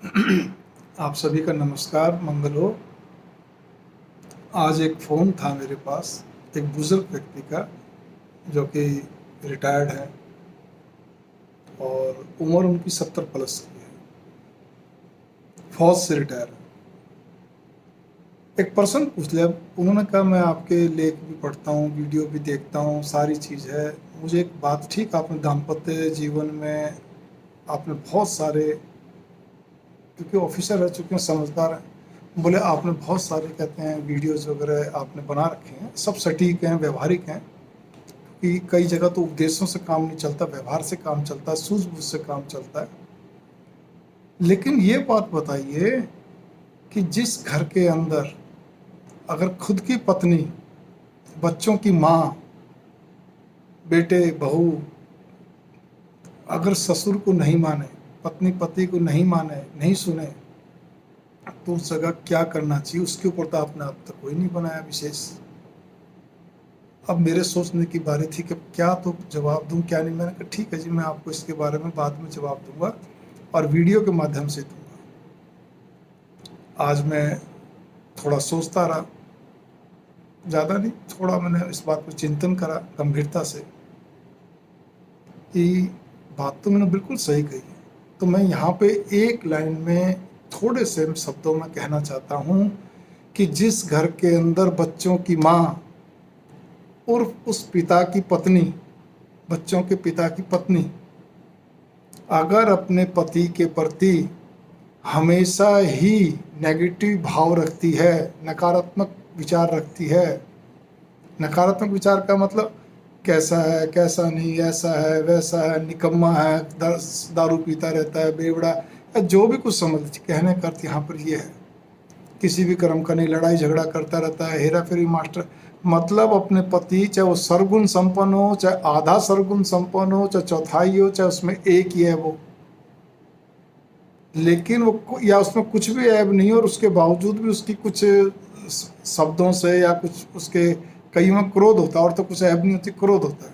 आप सभी का नमस्कार, मंगल हो। आज एक फ़ोन था मेरे पास एक बुज़ुर्ग व्यक्ति का, जो कि रिटायर्ड है और उम्र उनकी 70 प्लस की है, फ़ौज से रिटायर है। एक पर्सन पूछ लिया, उन्होंने कहा मैं आपके लेख भी पढ़ता हूँ, वीडियो भी देखता हूँ, सारी चीज़ है। मुझे एक बात, ठीक आपने दाम्पत्य जीवन में आपने बहुत सारे, क्योंकि ऑफिसर रह चुके हैं, समझदार हैं, बोले आपने बहुत सारे कहते हैं वीडियोज़ वगैरह आपने बना रखे हैं, सब सटीक हैं, व्यवहारिक हैं। कि कई जगह तो उपदेशों से काम नहीं चलता, व्यवहार से काम चलता है, सूझबूझ से काम चलता है। लेकिन ये बात बताइए कि जिस घर के अंदर अगर खुद की पत्नी, बच्चों की माँ, बेटे, बहू अगर ससुर को नहीं माने, पत्नी पति को नहीं माने, नहीं सुने, तो उस जगह क्या करना चाहिए, उसके ऊपर तो आपने अब तक कोई नहीं बनाया विशेष। अब मेरे सोचने की बारी थी कि क्या तो जवाब दूं, क्या नहीं। मैंने कहा ठीक है जी, मैं आपको इसके बारे में बाद में जवाब दूंगा और वीडियो के माध्यम से दूंगा। आज मैं थोड़ा सोचता रहा, ज़्यादा नहीं, थोड़ा मैंने इस बात पर चिंतन करा गंभीरता से कि बात तो मैंने बिल्कुल सही कही है। तो मैं यहाँ पे एक लाइन में थोड़े से शब्दों में कहना चाहता हूँ कि जिस घर के अंदर बच्चों की माँ और उस पिता की पत्नी, बच्चों के पिता की पत्नी अगर अपने पति के प्रति हमेशा ही नेगेटिव भाव रखती है, नकारात्मक विचार रखती है। नकारात्मक विचार का मतलब कैसा है, कैसा नहीं, ऐसा है, वैसा है, निकम्मा है, दारू पीता रहता है, बेवड़ा, या जो भी कुछ समझ लीजिए। कहने का अर्थ यहाँ पर ये है, किसी भी कर्म का नहीं, लड़ाई झगड़ा करता रहता है, हेरा फेरी मास्टर। मतलब अपने पति, चाहे वो सर्वगुण संपन्न हो, चाहे आधा सर्वगुण संपन्न हो, चाहे चौथाई हो, चाहे उसमें एक ही है वो, लेकिन वो या उसमें कुछ भी ऐब नहीं और उसके बावजूद भी उसकी कुछ शब्दों से या कुछ उसके, कई में क्रोध होता है और तो कुछ ऐब नहीं होती, क्रोध होता है।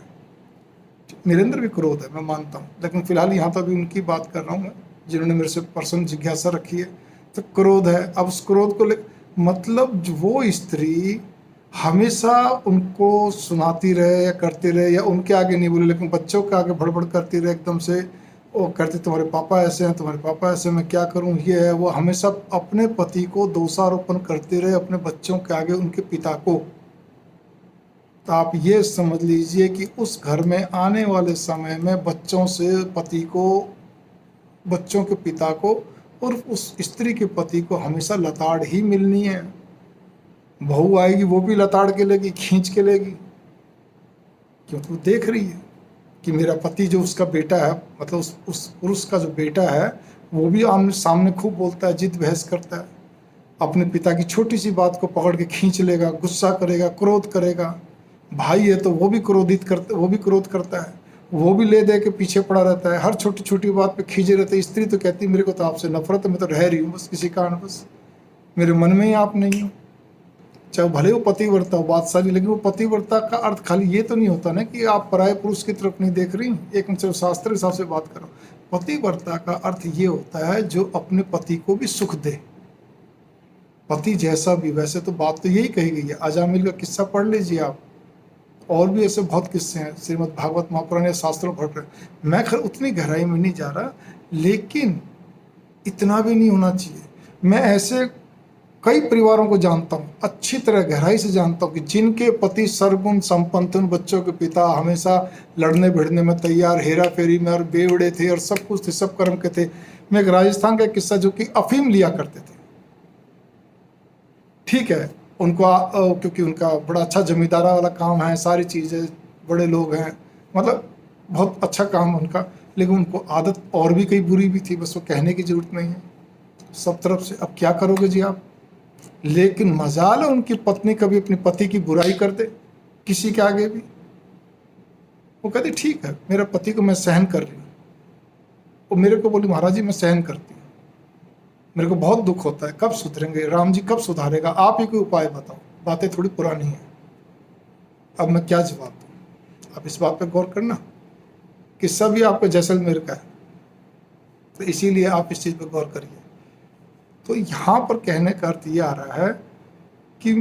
मेरे अंदर भी क्रोध है, मैं मानता हूँ, लेकिन फिलहाल यहाँ तो अभी उनकी बात कर रहा हूँ मैं, जिन्होंने मेरे से पर्सनल जिज्ञासा रखी है। तो क्रोध है, अब उस क्रोध को ले, मतलब वो स्त्री हमेशा उनको सुनाती रहे या करती रहे, या उनके आगे नहीं बोले लेकिन बच्चों के आगे भड़बड़ करती रहे एकदम से। वो कहते तुम्हारे पापा ऐसे हैं, तुम्हारे पापा ऐसे, मैं क्या करूं, ये है वो, हमेशा अपने पति को दोषारोपण करते रहे अपने बच्चों के आगे, उनके पिता को। तो आप ये समझ लीजिए कि उस घर में आने वाले समय में बच्चों से पति को, बच्चों के पिता को और उस स्त्री के पति को हमेशा लताड़ ही मिलनी है। बहू आएगी वो भी लताड़ के लेगी, खींच के लेगी, क्योंकि वो देख रही है कि मेरा पति जो उसका बेटा है, मतलब उस पुरुष का जो बेटा है, वो भी आमने सामने खूब बोलता है, जिद बहस करता है, अपने पिता की छोटी सी बात को पकड़ के खींच लेगा, गुस्सा करेगा, क्रोध करेगा। भाई है तो वो भी क्रोधित करता, वो भी क्रोध करता है, वो भी ले दे के पीछे पड़ा रहता है, हर छोटी छोटी बात पे खींचे रहते हैं। स्त्री तो कहती है मेरे को तो आपसे नफरत है, मैं तो रह रही हूँ बस किसी कारण, बस मेरे मन में ही आप नहीं हो। चाहे भले वो पतिव्रता हो, बात सारी, लेकिन वो पतिव्रता का अर्थ खाली ये तो नहीं होता ना कि आप पराये पुरुष की तरफ नहीं देख रही। एक मतलब शास्त्र के हिसाब से बात करो, पतिव्रता का अर्थ ये होता है जो अपने पति को भी सुख दे, पति जैसा भी। वैसे तो बात तो यही कही गई है, अजामिल का किस्सा पढ़ लीजिए आप, और भी ऐसे बहुत किस्से हैं श्रीमद् भागवत महापुराण या शास्त्रों पढ़ रहे। मैं खैर उतनी गहराई में नहीं जा रहा, लेकिन इतना भी नहीं होना चाहिए। मैं ऐसे कई परिवारों को जानता हूँ, अच्छी तरह गहराई से जानता हूँ कि जिनके पति सर्वगुण संपन्न थे, उन बच्चों के पिता हमेशा लड़ने भिड़ने में तैयार, हेरा फेरी में और बेवड़े थे और सब कुछ थे, सब कर्म के थे। मैं एक राजस्थान का एक किस्सा, जो कि अफीम लिया करते थे, ठीक है, उनको क्योंकि उनका बड़ा अच्छा जमींदारा वाला काम है, सारी चीज़ें, बड़े लोग हैं, मतलब बहुत अच्छा काम है उनका, लेकिन उनको आदत और भी कई बुरी भी थी, बस वो कहने की जरूरत नहीं है, सब तरफ से। अब क्या करोगे जी आप। लेकिन मजाल है उनकी पत्नी कभी अपने पति की बुराई कर दे किसी के आगे भी, वो कहती ठीक है मेरा पति को मैं सहन कर रही हूँ। वो मेरे को बोली महाराज जी मैं सहन करती हूँ, मेरे को बहुत दुख होता है, कब सुधरेंगे राम जी, कब सुधारेगा, आप ही कोई उपाय बताओ, बातें थोड़ी पुरानी है। अब मैं क्या जवाब दूँ, आप इस बात पे गौर करना। किस्सा भी आपको जैसलमेर का है, तो इसीलिए आप इस चीज़ पर गौर करिए। तो यहाँ पर कहने का अर्थ ये आ रहा है कि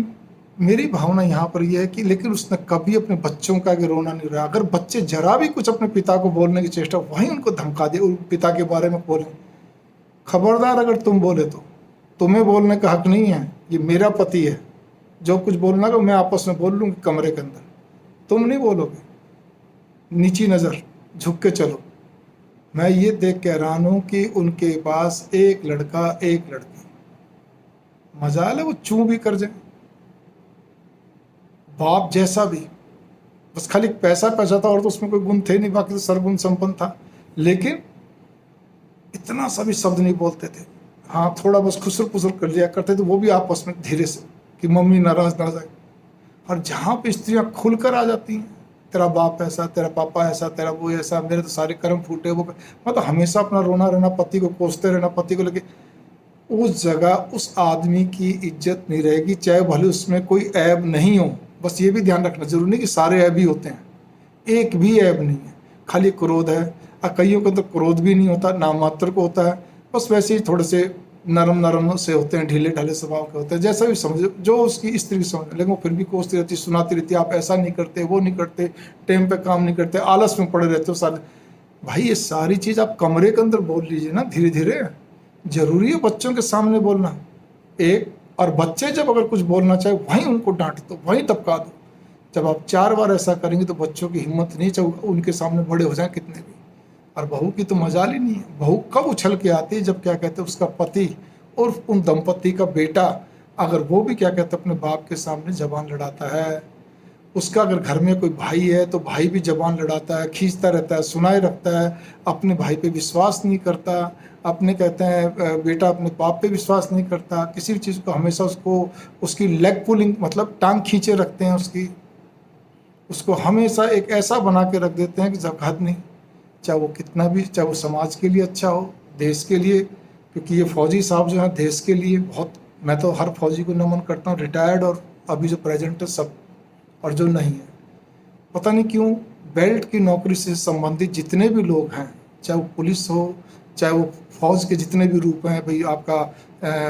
मेरी भावना यहाँ पर यह है कि लेकिन उसने कभी अपने बच्चों का आगे रोना नहीं रहा। अगर बच्चे जरा भी कुछ अपने पिता को बोलने की चेष्टा, वहीं उनको धमका दे, उन पिता के बारे में बोले, खबरदार अगर तुम बोले तो तुम्हें बोलने का हक नहीं है, ये मेरा पति है, जो कुछ बोलना का मैं आपस में बोल लूँगी कमरे के अंदर, तुम नहीं बोलोगे, नीची नज़र झुक के चलो। मैं ये देख के हैरान हूँ कि उनके पास एक लड़का एक लड़की, मजाल है वो चूं भी कर जाए, बाप जैसा भी, बस खाली पैसा था और तो उसमें कोई गुण थे नहीं, बाकी तो सर्वगुण संपन्न था, लेकिन इतना सा भी शब्द नहीं बोलते थे। हाँ, थोड़ा बस खुसर पुसर कर लिया करते थे, वो भी आपस में धीरे से कि मम्मी नाराज ना जाए। और जहाँ पे स्त्रियाँ खुलकर आ जाती हैं, तेरा बाप ऐसा, तेरा पापा ऐसा, तेरा वो ऐसा, मेरे तो सारे कर्म फूटे, वो मतलब हमेशा अपना रोना रहना, पति को कोसते रहना, पति को लेके, उस जगह उस आदमी की इज्जत नहीं रहेगी, चाहे भले उसमें कोई ऐब नहीं हो। बस ये भी ध्यान रखना जरूरी नहीं कि सारे ऐब ही होते हैं, एक भी ऐब नहीं है, खाली क्रोध है। और कईयों को तो क्रोध भी नहीं होता, नाम मात्र को होता है, बस वैसे ही थोड़े से नरम से होते हैं, ढीले ढाले स्वभाव के होते हैं, जैसा भी समझो, जो उसकी स्त्री समझ, लेकिन वो फिर भी कोसती रहती, सुनाती रहती, आप ऐसा नहीं करते, वो नहीं करते, टाइम पे काम नहीं करते, आलस में पड़े रहते हो सारे। भाई ये सारी चीज़ आप कमरे के अंदर बोल लीजिए ना, धीरे धीरे। जरूरी है बच्चों के सामने बोलना एक, और बच्चे जब अगर कुछ बोलना चाहे वहीं उनको डांट दो, वहीं टपका दो। जब आप 4 बार ऐसा करेंगे तो बच्चों की हिम्मत नहीं, चाहे उनके सामने बड़े हो जाए कितने भी। और बहू की तो मजाल ही नहीं है, बहू कब उछल के आती है जब क्या कहते हैं उसका पति और उन दंपति का बेटा, अगर वो भी क्या कहते हैं अपने बाप के सामने जबान लड़ाता है, उसका अगर घर में कोई भाई है तो भाई भी जबान लड़ाता है, खींचता रहता है, सुनाए रखता है, अपने भाई पे विश्वास नहीं करता, अपने कहते हैं बेटा अपने बाप पे विश्वास नहीं करता, किसी भी चीज़ को हमेशा उसको उसकी लेग पुलिंग मतलब टांग खींचे रखते हैं, उसको हमेशा एक ऐसा बना के रख देते हैं कि जब हद नहीं, चाहे वो कितना भी, चाहे वो समाज के लिए अच्छा हो, देश के लिए, क्योंकि ये फौजी साहब जो हैं देश के लिए बहुत, मैं तो हर फौजी को नमन करता हूँ, रिटायर्ड और अभी जो प्रेजेंट है सब, और जो नहीं है। पता नहीं क्यों बेल्ट की नौकरी से संबंधित जितने भी लोग हैं, चाहे वो पुलिस हो, चाहे वो फौज के जितने भी रूप हैं, भाई आपका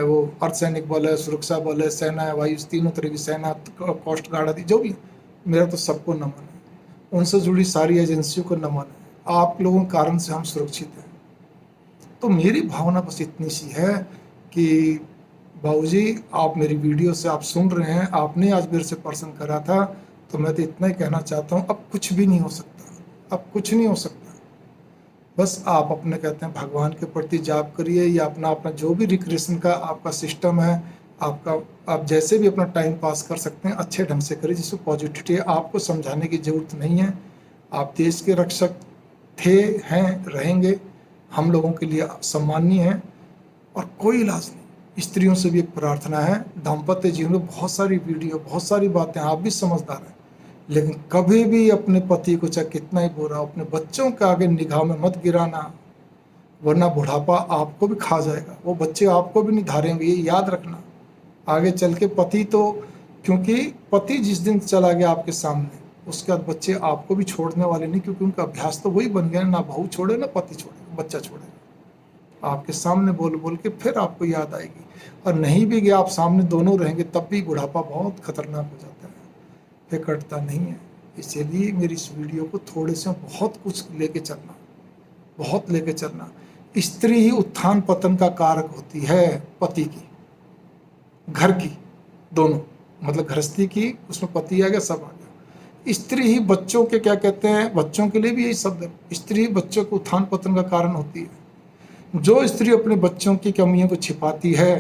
वो अर्धसैनिक बल है, सुरक्षा बल है, सेना है, वायु, तीनों तरह की सेना, कोस्ट गार्ड आदि जो भी, मेरा तो सबको नमन है, उनसे जुड़ी सारी एजेंसियों को नमन है, आप लोगों के कारण से हम सुरक्षित हैं। तो मेरी भावना बस इतनी सी है कि बाबूजी आप मेरी वीडियो से आप सुन रहे हैं, आपने आज मेरे से प्रश्न करा था, तो मैं तो इतना ही कहना चाहता हूँ, अब कुछ भी नहीं हो सकता, अब कुछ नहीं हो सकता। बस आप अपने कहते हैं भगवान के प्रति जाप करिए, या अपना अपना जो भी रिक्रिएशन का आपका सिस्टम है, आपका आप जैसे भी अपना टाइम पास कर सकते हैं अच्छे ढंग से करिए, जिसको पॉजिटिविटी है। आपको समझाने की ज़रूरत नहीं है, आप देश के रक्षक थे, हैं, रहेंगे, हम लोगों के लिए सम्माननीय हैं, और कोई इलाज नहीं। स्त्रियों से भी एक प्रार्थना है, दाम्पत्य जीवन में बहुत सारी वीडियो, बहुत सारी बातें, आप भी समझदार हैं, लेकिन कभी भी अपने पति को चाहे कितना ही बुरा, अपने बच्चों के आगे निगाह में मत गिराना, वरना बुढ़ापा आपको भी खा जाएगा, वो बच्चे आपको भी नहीं धारेंगे, ये याद रखना। आगे चल के पति तो, क्योंकि पति जिस दिन चला गया आपके सामने, उसके बाद बच्चे आपको भी छोड़ने वाले नहीं, क्योंकि उनका अभ्यास तो वही बन गया, ना बहू छोड़े ना पति छोड़े, बच्चा छोड़ेगा। आपके सामने बोल बोल के फिर आपको याद आएगी, और नहीं भी गया आप सामने दोनों रहेंगे तब भी बुढ़ापा बहुत खतरनाक हो जाता है, फिर कटता नहीं है। इसीलिए मेरी इस वीडियो को थोड़े से बहुत कुछ लेके चलना, बहुत लेके चलना। स्त्री ही उत्थान पतन का कारक होती है, पति की, घर की, दोनों, मतलब गृहस्थी की, उसमें पति आ गया, सब आ गया। स्त्री ही बच्चों के क्या कहते हैं, बच्चों के लिए भी यही शब्द है, स्त्री बच्चों के उत्थान पतन का कारण होती है। जो स्त्री अपने बच्चों की कमियों को छिपाती है,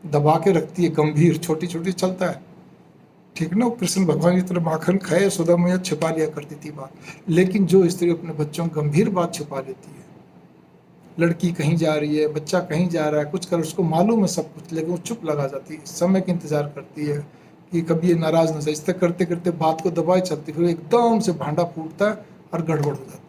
दबा के रखती है, गंभीर छोटी छोटी चलता है, ठीक ना, कृष्ण भगवान की तरह माखन खाए, सुधा मैया छिपा लिया करती थी बात। लेकिन जो स्त्री अपने बच्चों की गंभीर बात छिपा लेती है, लड़की कहीं जा रही है, बच्चा कहीं जा रहा है, कुछ कर, उसको मालूम है सब कुछ, लेकिन वो चुप लगा जाती है, समय का इंतजार करती है कि कभी ये नाराज न जाए, इस तरह करते करते बात को दबाए चलती, फिर एकदम से भांडा फूटता है और गड़बड़ हो जाती है।